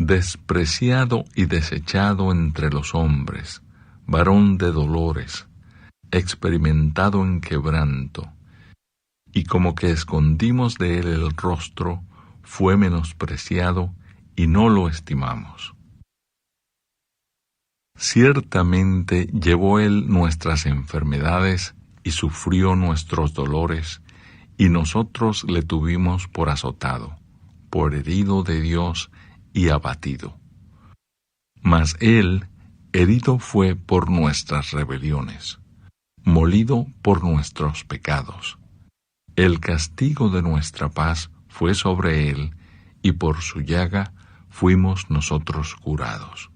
despreciado y desechado entre los hombres, varón de dolores, experimentado en quebranto, y como que escondimos de él el rostro, fue menospreciado y no lo estimamos. Ciertamente llevó él nuestras enfermedades y sufrió nuestros dolores, y nosotros le tuvimos por azotado, por herido de Dios y abatido. Mas él herido fue por nuestras rebeliones, molido por nuestros pecados. El castigo de nuestra paz fue sobre él, y por su llaga fuimos nosotros curados.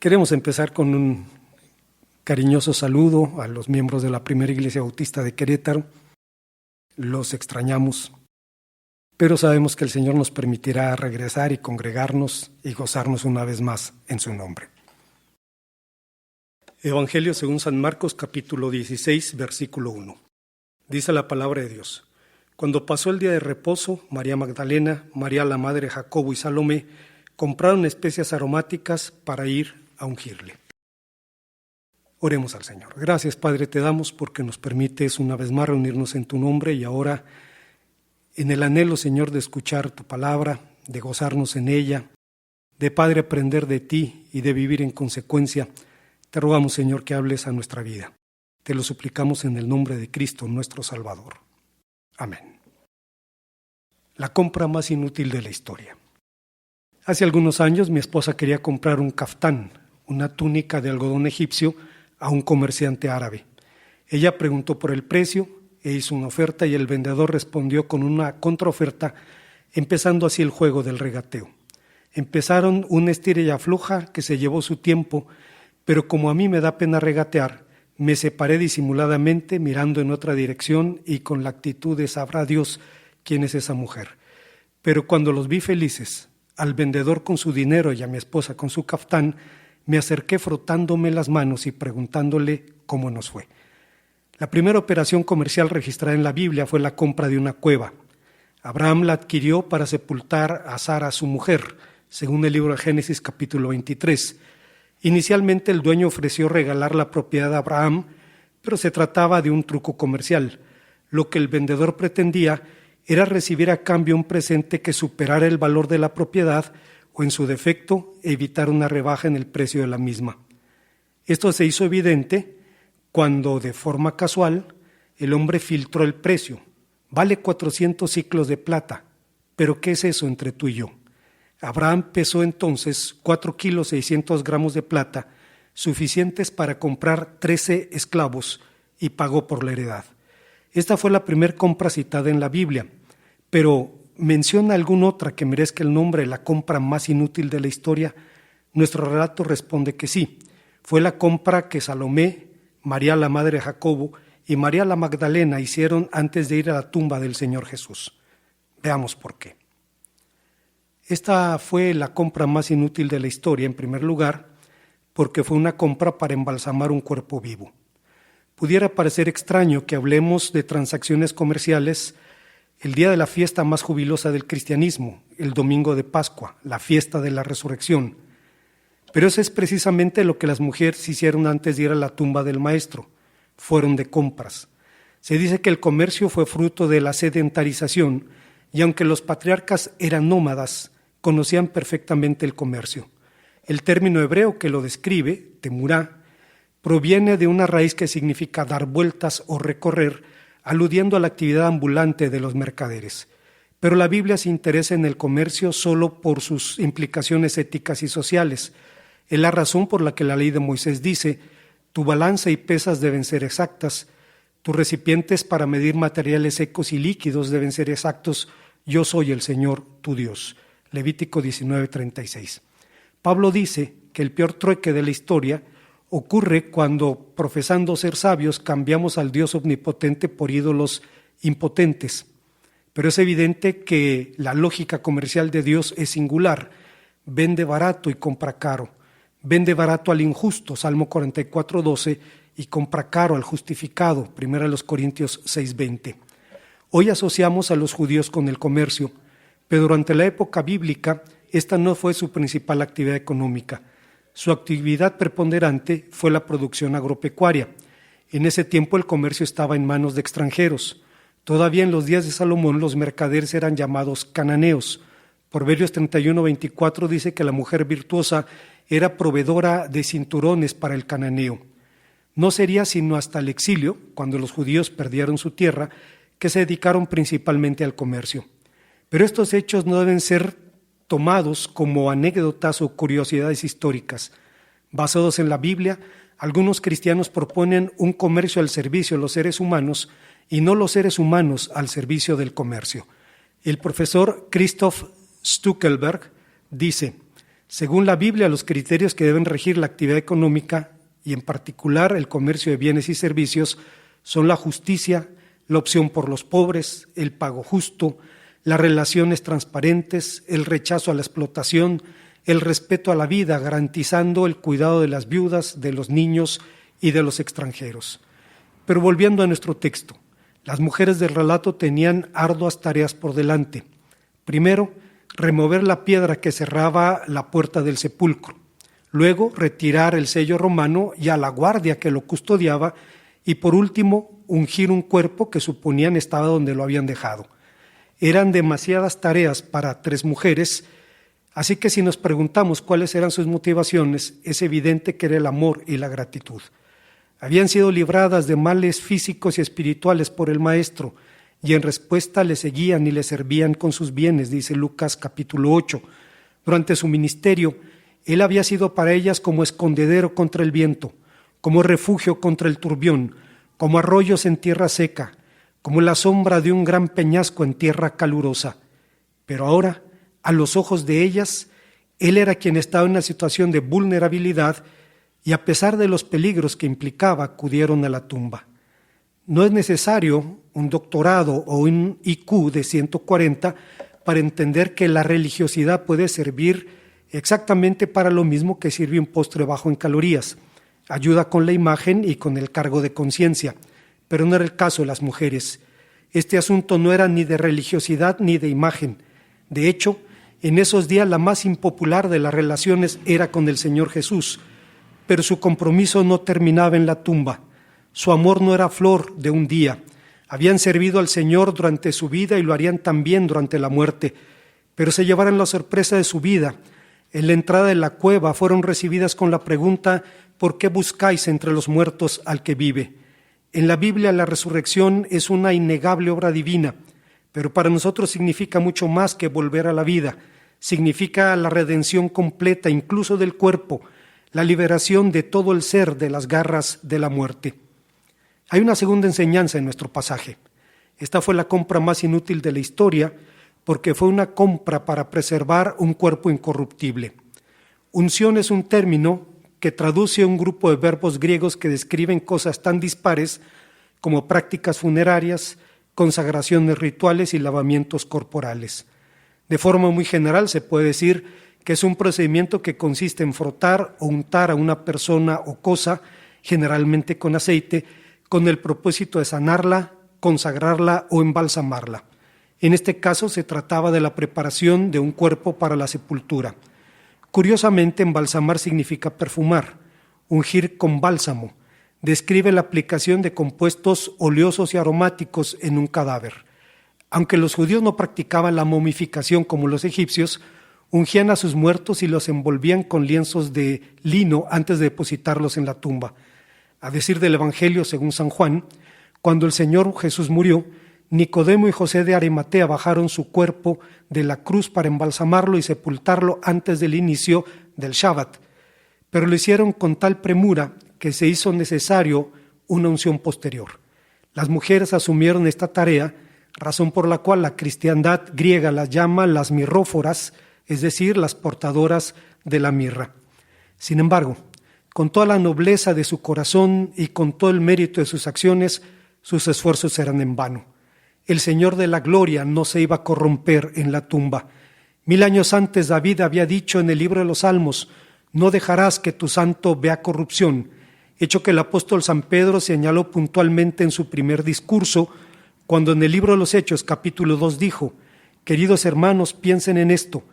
Queremos empezar con un cariñoso saludo a los miembros de la Primera Iglesia Bautista de Querétaro. Los extrañamos, pero sabemos que el Señor nos permitirá regresar y congregarnos y gozarnos una vez más en su nombre. Evangelio según San Marcos, capítulo 16, versículo 1. Dice la palabra de Dios: Cuando pasó el día de reposo, María Magdalena, María la madre de Jacobo y Salomé compraron especias aromáticas para ir a ungirle. Oremos al Señor. Gracias, Padre, te damos porque nos permites una vez más reunirnos en tu nombre y ahora en el anhelo, Señor, de escuchar tu palabra, de gozarnos en ella, de, Padre, aprender de ti y de vivir en consecuencia. Te rogamos, Señor, que hables a nuestra vida. Te lo suplicamos en el nombre de Cristo, nuestro Salvador. Amén. La compra más inútil de la historia. Hace algunos años mi esposa quería comprar un caftán, una túnica de algodón egipcio, a un comerciante árabe. Ella preguntó por el precio e hizo una oferta y el vendedor respondió con una contraoferta, empezando así el juego del regateo. Empezaron un estira y afloja que se llevó su tiempo, pero como a mí me da pena regatear, me separé disimuladamente mirando en otra dirección y con la actitud de sabrá Dios quién es esa mujer. Pero cuando los vi felices, al vendedor con su dinero y a mi esposa con su caftán, me acerqué frotándome las manos y preguntándole cómo nos fue. La primera operación comercial registrada en la Biblia fue la compra de una cueva. Abraham la adquirió para sepultar a Sara, su mujer, según el libro de Génesis capítulo 23. Inicialmente el dueño ofreció regalar la propiedad a Abraham, pero se trataba de un truco comercial. Lo que el vendedor pretendía era recibir a cambio un presente que superara el valor de la propiedad o, en su defecto, evitar una rebaja en el precio de la misma. Esto se hizo evidente cuando, de forma casual, el hombre filtró el precio. Vale 400 siclos de plata, pero ¿qué es eso entre tú y yo? Abraham pesó entonces 4 kilos 600 gramos de plata, suficientes para comprar 13 esclavos, y pagó por la heredad. Esta fue la primera compra citada en la Biblia, pero ¿menciona alguna otra que merezca el nombre de la compra más inútil de la historia? Nuestro relato responde que sí. Fue la compra que Salomé, María la madre de Jacobo y María la Magdalena hicieron antes de ir a la tumba del Señor Jesús. Veamos por qué. Esta fue la compra más inútil de la historia, en primer lugar, porque fue una compra para embalsamar un cuerpo vivo. Pudiera parecer extraño que hablemos de transacciones comerciales el día de la fiesta más jubilosa del cristianismo, el domingo de Pascua, la fiesta de la resurrección. Pero eso es precisamente lo que las mujeres hicieron antes de ir a la tumba del Maestro. Fueron de compras. Se dice que el comercio fue fruto de la sedentarización y aunque los patriarcas eran nómadas, conocían perfectamente el comercio. El término hebreo que lo describe, temurá, proviene de una raíz que significa dar vueltas o recorrer, aludiendo a la actividad ambulante de los mercaderes. Pero la Biblia se interesa en el comercio solo por sus implicaciones éticas y sociales. Es la razón por la que la ley de Moisés dice: tu balanza y pesas deben ser exactas, tus recipientes para medir materiales secos y líquidos deben ser exactos, yo soy el Señor tu Dios. Levítico 19:36. Pablo dice que el peor trueque de la historia ocurre cuando, profesando ser sabios, cambiamos al Dios omnipotente por ídolos impotentes. Pero es evidente que la lógica comercial de Dios es singular. Vende barato y compra caro. Vende barato al injusto, Salmo 44:12, y compra caro al justificado, 1 Corintios 6:20. Hoy asociamos a los judíos con el comercio, pero durante la época bíblica esta no fue su principal actividad económica. Su actividad preponderante fue la producción agropecuaria. En ese tiempo el comercio estaba en manos de extranjeros. Todavía en los días de Salomón los mercaderes eran llamados cananeos. Proverbios 31:24 dice que la mujer virtuosa era proveedora de cinturones para el cananeo. No sería sino hasta el exilio, cuando los judíos perdieron su tierra, que se dedicaron principalmente al comercio. Pero estos hechos no deben ser tomados como anécdotas o curiosidades históricas. Basados en la Biblia, algunos cristianos proponen un comercio al servicio de los seres humanos y no los seres humanos al servicio del comercio. El profesor Christoph Stuckelberg dice: Según la Biblia, los criterios que deben regir la actividad económica y en particular el comercio de bienes y servicios son la justicia, la opción por los pobres, el pago justo, las relaciones transparentes, el rechazo a la explotación, el respeto a la vida, garantizando el cuidado de las viudas, de los niños y de los extranjeros. Pero volviendo a nuestro texto, las mujeres del relato tenían arduas tareas por delante. Primero, remover la piedra que cerraba la puerta del sepulcro. Luego, retirar el sello romano y a la guardia que lo custodiaba. Y por último, ungir un cuerpo que suponían estaba donde lo habían dejado. Eran demasiadas tareas para 3 mujeres, así que si nos preguntamos cuáles eran sus motivaciones, es evidente que era el amor y la gratitud. Habían sido libradas de males físicos y espirituales por el Maestro, y en respuesta le seguían y le servían con sus bienes, dice Lucas capítulo 8. Durante su ministerio, él había sido para ellas como escondedero contra el viento, como refugio contra el turbión, como arroyos en tierra seca, como la sombra de un gran peñasco en tierra calurosa. Pero ahora, a los ojos de ellas, él era quien estaba en una situación de vulnerabilidad y a pesar de los peligros que implicaba, acudieron a la tumba. No es necesario un doctorado o un IQ de 140 para entender que la religiosidad puede servir exactamente para lo mismo que sirve un postre bajo en calorías. Ayuda con la imagen y con el cargo de conciencia, pero no era el caso de las mujeres. Este asunto no era ni de religiosidad ni de imagen. De hecho, en esos días la más impopular de las relaciones era con el Señor Jesús, pero su compromiso no terminaba en la tumba. Su amor no era flor de un día. Habían servido al Señor durante su vida y lo harían también durante la muerte, pero se llevaron la sorpresa de su vida. En la entrada de la cueva fueron recibidas con la pregunta: ¿por qué buscáis entre los muertos al que vive? En la Biblia la resurrección es una innegable obra divina, pero para nosotros significa mucho más que volver a la vida. Significa la redención completa, incluso del cuerpo, la liberación de todo el ser de las garras de la muerte. Hay una segunda enseñanza en nuestro pasaje. Esta fue la compra más inútil de la historia porque fue una compra para preservar un cuerpo incorruptible. Unción es un término que traduce un grupo de verbos griegos que describen cosas tan dispares como prácticas funerarias, consagraciones rituales y lavamientos corporales. De forma muy general se puede decir que es un procedimiento que consiste en frotar o untar a una persona o cosa, generalmente con aceite, con el propósito de sanarla, consagrarla o embalsamarla. En este caso se trataba de la preparación de un cuerpo para la sepultura. Curiosamente, embalsamar significa perfumar. Ungir con bálsamo describe la aplicación de compuestos oleosos y aromáticos en un cadáver. Aunque los judíos no practicaban la momificación como los egipcios, ungían a sus muertos y los envolvían con lienzos de lino antes de depositarlos en la tumba. A decir del Evangelio según San Juan, cuando el Señor Jesús murió, Nicodemo y José de Arimatea bajaron su cuerpo de la cruz para embalsamarlo y sepultarlo antes del inicio del Shabbat, pero lo hicieron con tal premura que se hizo necesario una unción posterior. Las mujeres asumieron esta tarea, razón por la cual la cristiandad griega las llama las mirróforas, es decir, las portadoras de la mirra. Sin embargo, con toda la nobleza de su corazón y con todo el mérito de sus acciones, sus esfuerzos eran en vano. El Señor de la gloria no se iba a corromper en la tumba. 1000 años antes David había dicho en el libro de los Salmos: no dejarás que tu santo vea corrupción, hecho que el apóstol San Pedro señaló puntualmente en su primer discurso, cuando en el libro de los Hechos capítulo 2 dijo: queridos hermanos, piensen en esto,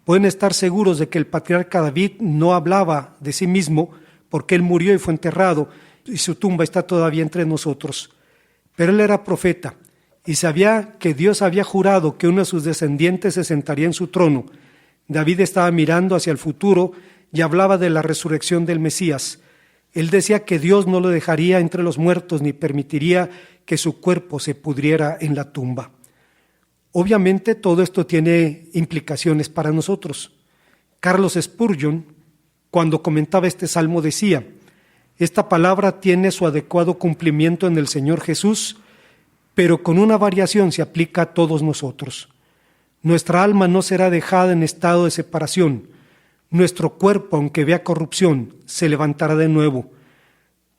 pueden estar seguros de que el patriarca David no hablaba de sí mismo, porque él murió y fue enterrado, y su tumba está todavía entre nosotros. Pero él era profeta, y sabía que Dios había jurado que uno de sus descendientes se sentaría en su trono. David estaba mirando hacia el futuro y hablaba de la resurrección del Mesías. Él decía que Dios no lo dejaría entre los muertos ni permitiría que su cuerpo se pudriera en la tumba. Obviamente todo esto tiene implicaciones para nosotros. Carlos Spurgeon, cuando comentaba este salmo, decía: esta palabra tiene su adecuado cumplimiento en el Señor Jesús, pero con una variación se aplica a todos nosotros. Nuestra alma no será dejada en estado de separación. Nuestro cuerpo, aunque vea corrupción, se levantará de nuevo.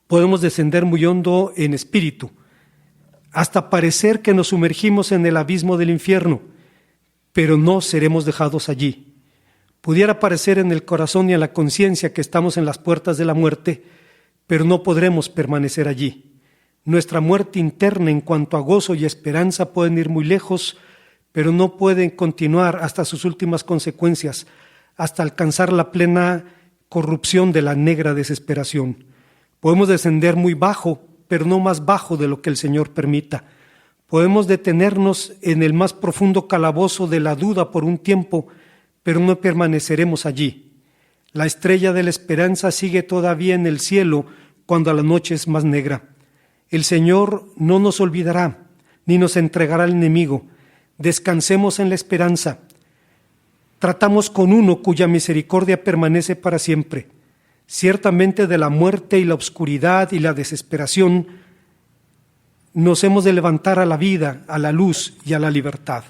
Podemos descender muy hondo en espíritu, hasta parecer que nos sumergimos en el abismo del infierno, pero no seremos dejados allí. Pudiera parecer en el corazón y en la conciencia que estamos en las puertas de la muerte, pero no podremos permanecer allí. Nuestra muerte interna en cuanto a gozo y esperanza pueden ir muy lejos, pero no pueden continuar hasta sus últimas consecuencias, hasta alcanzar la plena corrupción de la negra desesperación. Podemos descender muy bajo, pero no más bajo de lo que el Señor permita. Podemos detenernos en el más profundo calabozo de la duda por un tiempo, pero no permaneceremos allí. La estrella de la esperanza sigue todavía en el cielo cuando la noche es más negra. El Señor no nos olvidará, ni nos entregará al enemigo. Descansemos en la esperanza. Tratamos con uno cuya misericordia permanece para siempre. Ciertamente de la muerte y la oscuridad y la desesperación nos hemos de levantar a la vida, a la luz y a la libertad.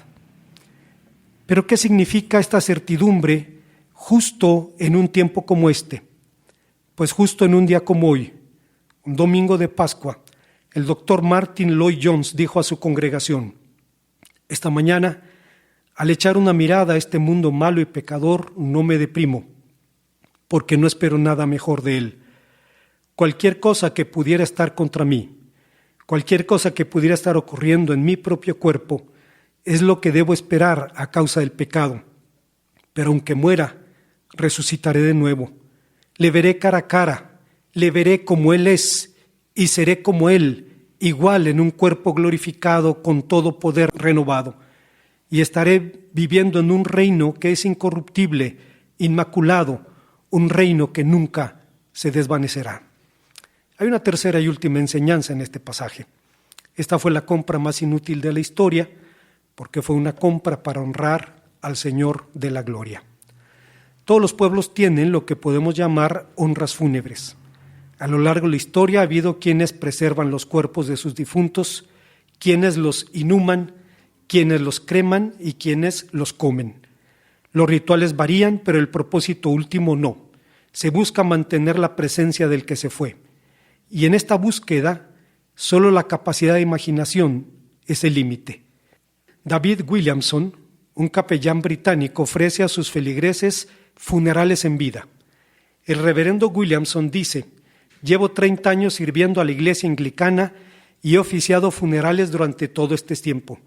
Pero ¿qué significa esta certidumbre justo en un tiempo como este? Pues justo en un día como hoy, un domingo de Pascua, el doctor Martin Lloyd-Jones dijo a su congregación: esta mañana, al echar una mirada a este mundo malo y pecador, no me deprimo, porque no espero nada mejor de él. Cualquier cosa que pudiera estar contra mí, cualquier cosa que pudiera estar ocurriendo en mi propio cuerpo, es lo que debo esperar a causa del pecado. Pero aunque muera, resucitaré de nuevo. Le veré cara a cara, le veré como Él es, y seré como Él, igual en un cuerpo glorificado con todo poder renovado. Y estaré viviendo en un reino que es incorruptible, inmaculado, un reino que nunca se desvanecerá. Hay una tercera y última enseñanza en este pasaje. Esta fue la compra más inútil de la historia, porque fue una compra para honrar al Señor de la gloria. Todos los pueblos tienen lo que podemos llamar honras fúnebres. A lo largo de la historia ha habido quienes preservan los cuerpos de sus difuntos, quienes los inhuman, quienes los creman y quienes los comen. Los rituales varían, pero el propósito último no. Se busca mantener la presencia del que se fue. Y en esta búsqueda, solo la capacidad de imaginación es el límite. David Williamson, un capellán británico, ofrece a sus feligreses funerales en vida. El reverendo Williamson dice: llevo 30 años sirviendo a la iglesia anglicana y he oficiado funerales durante todo este tiempo.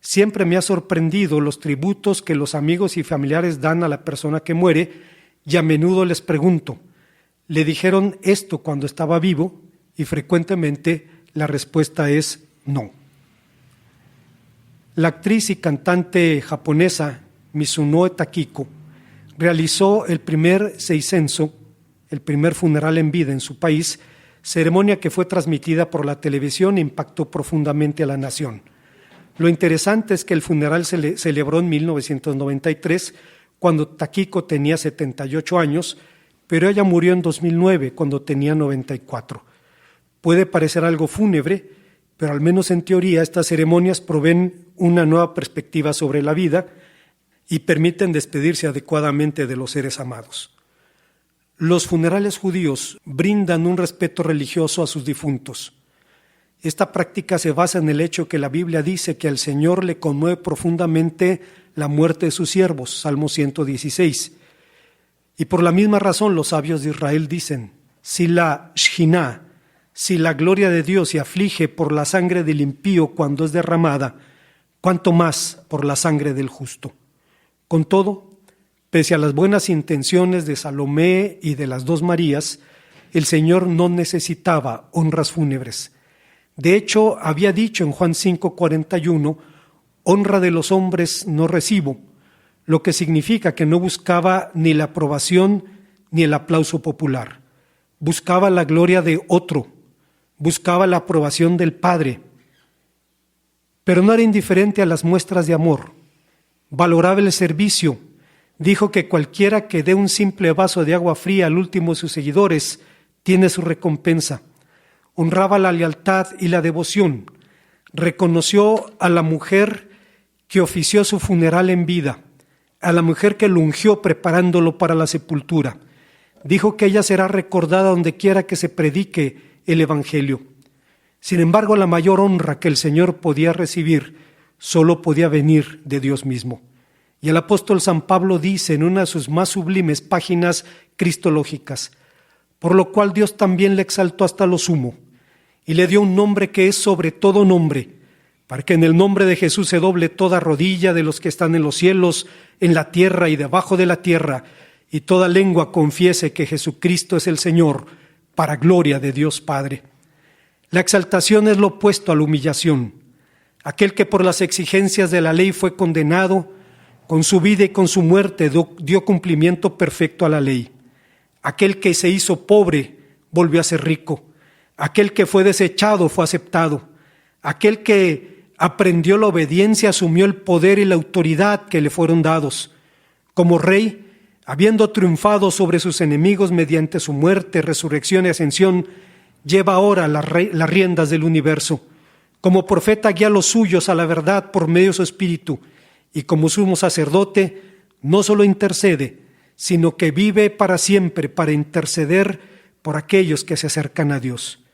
Siempre me ha sorprendido los tributos que los amigos y familiares dan a la persona que muere, y a menudo les pregunto: ¿le dijeron esto cuando estaba vivo? Y frecuentemente la respuesta es no. La actriz y cantante japonesa Mizuno Takiko realizó el primer seisenzo, el primer funeral en vida en su país, ceremonia que fue transmitida por la televisión e impactó profundamente a la nación. Lo interesante es que el funeral se celebró en 1993, cuando Takiko tenía 78 años, pero ella murió en 2009, cuando tenía 94. Puede parecer algo fúnebre, pero al menos en teoría estas ceremonias proveen una nueva perspectiva sobre la vida y permiten despedirse adecuadamente de los seres amados. Los funerales judíos brindan un respeto religioso a sus difuntos. Esta práctica se basa en el hecho que la Biblia dice que al Señor le conmueve profundamente la muerte de sus siervos, Salmo 116. Y por la misma razón los sabios de Israel dicen: si la Shejinah, si la gloria de Dios se aflige por la sangre del impío cuando es derramada, cuánto más por la sangre del justo. Con todo, pese a las buenas intenciones de Salomé y de las dos Marías, el Señor no necesitaba honras fúnebres. De hecho, había dicho en Juan 5:41, honra de los hombres no recibo, lo que significa que no buscaba ni la aprobación ni el aplauso popular. Buscaba la gloria de otro, buscaba la aprobación del Padre, pero no era indiferente a las muestras de amor. Valoraba el servicio. Dijo que cualquiera que dé un simple vaso de agua fría al último de sus seguidores tiene su recompensa. Honraba la lealtad y la devoción. Reconoció a la mujer que ofició su funeral en vida. a la mujer que lo ungió preparándolo para la sepultura. Dijo que ella será recordada donde quiera que se predique el Evangelio. Sin embargo, la mayor honra que el Señor podía recibir solo podía venir de Dios mismo. Y el apóstol San Pablo dice en una de sus más sublimes páginas cristológicas: por lo cual Dios también le exaltó hasta lo sumo, y le dio un nombre que es sobre todo nombre, para que en el nombre de Jesús se doble toda rodilla de los que están en los cielos, en la tierra y debajo de la tierra, y toda lengua confiese que Jesucristo es el Señor, para gloria de Dios Padre. La exaltación es lo opuesto a la humillación. Aquel que por las exigencias de la ley fue condenado, con su vida y con su muerte dio cumplimiento perfecto a la ley. Aquel que se hizo pobre volvió a ser rico. Aquel que fue desechado fue aceptado. Aquel que aprendió la obediencia asumió el poder y la autoridad que le fueron dados. Como rey, habiendo triunfado sobre sus enemigos mediante su muerte, resurrección y ascensión, lleva ahora las riendas del universo. Como profeta guía a los suyos a la verdad por medio de su espíritu, y como sumo sacerdote no solo intercede, sino que vive para siempre para interceder por aquellos que se acercan a Dios.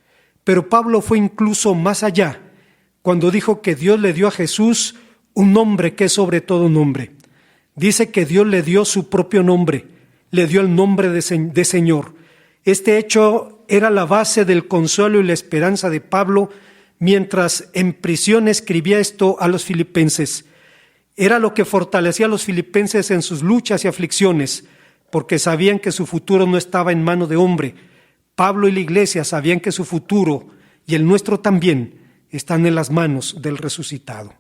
Pero Pablo fue incluso más allá, cuando dijo que Dios le dio a Jesús un nombre que es sobre todo nombre. Dice que Dios le dio su propio nombre, le dio el nombre de Señor. Este hecho era la base del consuelo y la esperanza de Pablo mientras en prisión escribía esto a los filipenses. Era lo que fortalecía a los filipenses en sus luchas y aflicciones, porque sabían que su futuro no estaba en mano de hombre. Pablo y la iglesia sabían que su futuro, y el nuestro también, están en las manos del resucitado.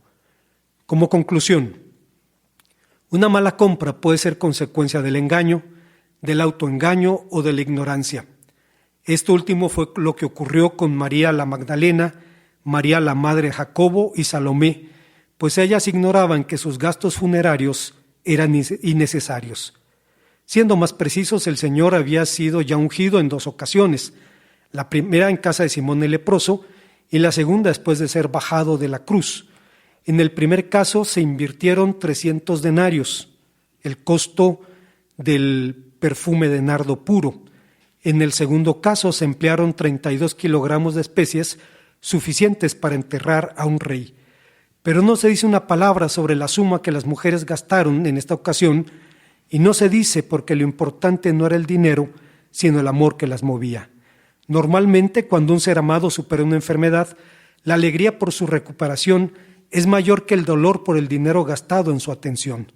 Como conclusión, una mala compra puede ser consecuencia del engaño, del autoengaño o de la ignorancia. Esto último fue lo que ocurrió con María la Magdalena, María la madre de Jacobo y Salomé, pues ellas ignoraban que sus gastos funerarios eran innecesarios. Siendo más precisos, el Señor había sido ya ungido en 2 ocasiones, la primera en casa de Simón el leproso y la segunda después de ser bajado de la cruz. En el primer caso se invirtieron 300 denarios, el costo del perfume de nardo puro. En el segundo caso se emplearon 32 kilogramos de especies suficientes para enterrar a un rey. Pero no se dice una palabra sobre la suma que las mujeres gastaron en esta ocasión, y no se dice porque lo importante no era el dinero, sino el amor que las movía. Normalmente, cuando un ser amado supera una enfermedad, la alegría por su recuperación es mayor que el dolor por el dinero gastado en su atención.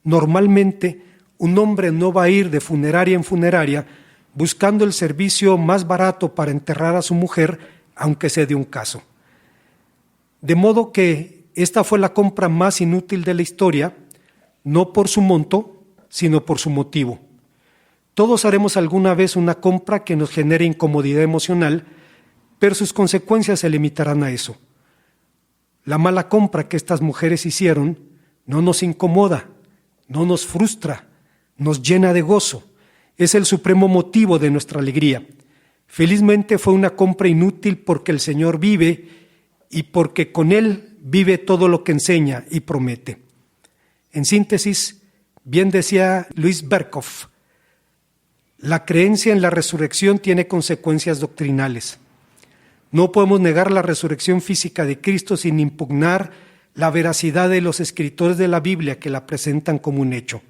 Normalmente, un hombre no va a ir de funeraria en funeraria buscando el servicio más barato para enterrar a su mujer, aunque se dé un caso. De modo que esta fue la compra más inútil de la historia, no por su monto, sino por su motivo. Todos haremos alguna vez una compra que nos genere incomodidad emocional, pero sus consecuencias se limitarán a eso. La mala compra que estas mujeres hicieron no nos incomoda, no nos frustra, nos llena de gozo. Es el supremo motivo de nuestra alegría. Felizmente fue una compra inútil porque el Señor vive y porque con Él vive todo lo que enseña y promete. En síntesis, bien decía Luis Berkhoff, la creencia en la resurrección tiene consecuencias doctrinales. No podemos negar la resurrección física de Cristo sin impugnar la veracidad de los escritores de la Biblia que la presentan como un hecho.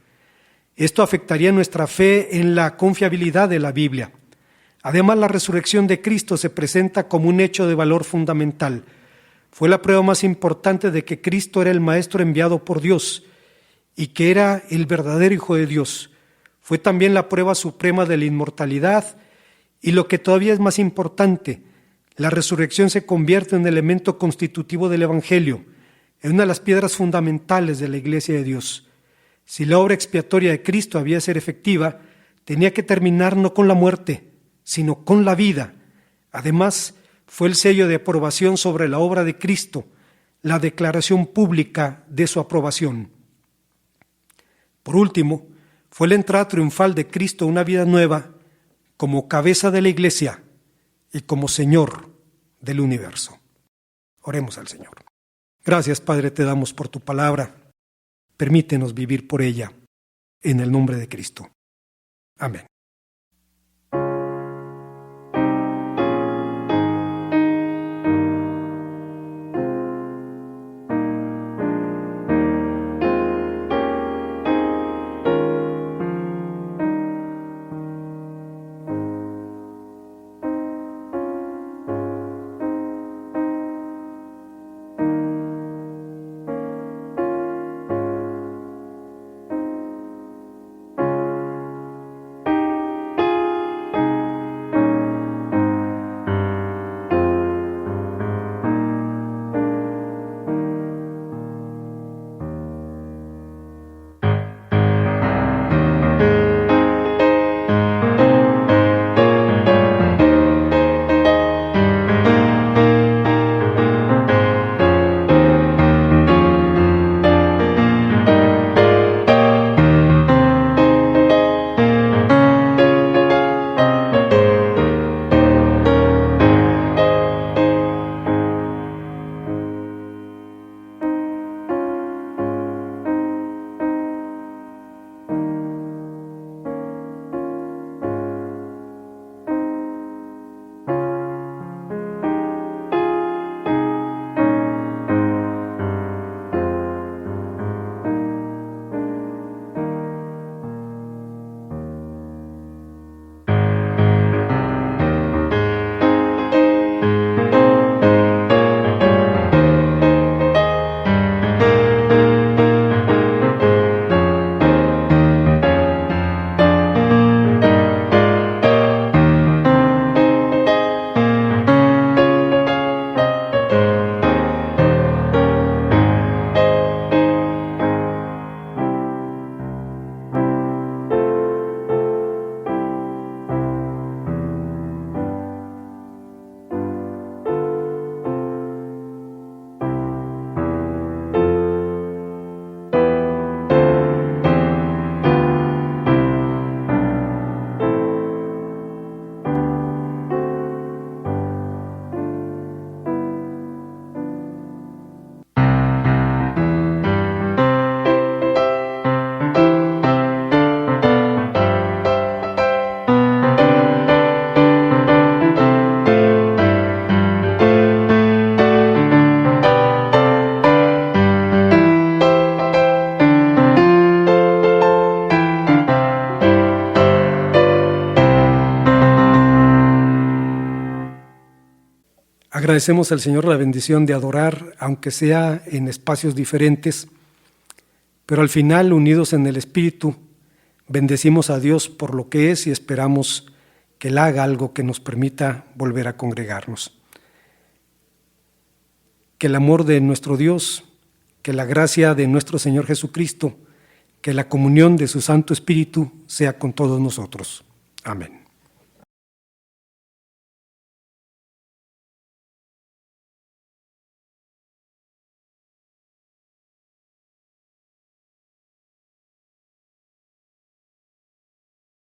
Esto afectaría nuestra fe en la confiabilidad de la Biblia. Además, la resurrección de Cristo se presenta como un hecho de valor fundamental. Fue la prueba más importante de que Cristo era el Maestro enviado por Dios y que era el verdadero Hijo de Dios. Fue también la prueba suprema de la inmortalidad y, lo que todavía es más importante, la resurrección se convierte en un elemento constitutivo del Evangelio, en una de las piedras fundamentales de la Iglesia de Dios. Si la obra expiatoria de Cristo había de ser efectiva, tenía que terminar no con la muerte, sino con la vida. Además, fue el sello de aprobación sobre la obra de Cristo, la declaración pública de su aprobación. Por último, fue la entrada triunfal de Cristo a una vida nueva como cabeza de la Iglesia y como Señor del universo. Oremos al Señor. Gracias, Padre, te damos por tu palabra. Permítenos vivir por ella. en el nombre de Cristo. Amén. Agradecemos al Señor la bendición de adorar, aunque sea en espacios diferentes, pero al final, unidos en el Espíritu, bendecimos a Dios por lo que es y esperamos que Él haga algo que nos permita volver a congregarnos. Que el amor de nuestro Dios, que la gracia de nuestro Señor Jesucristo, que la comunión de su Santo Espíritu sea con todos nosotros. Amén.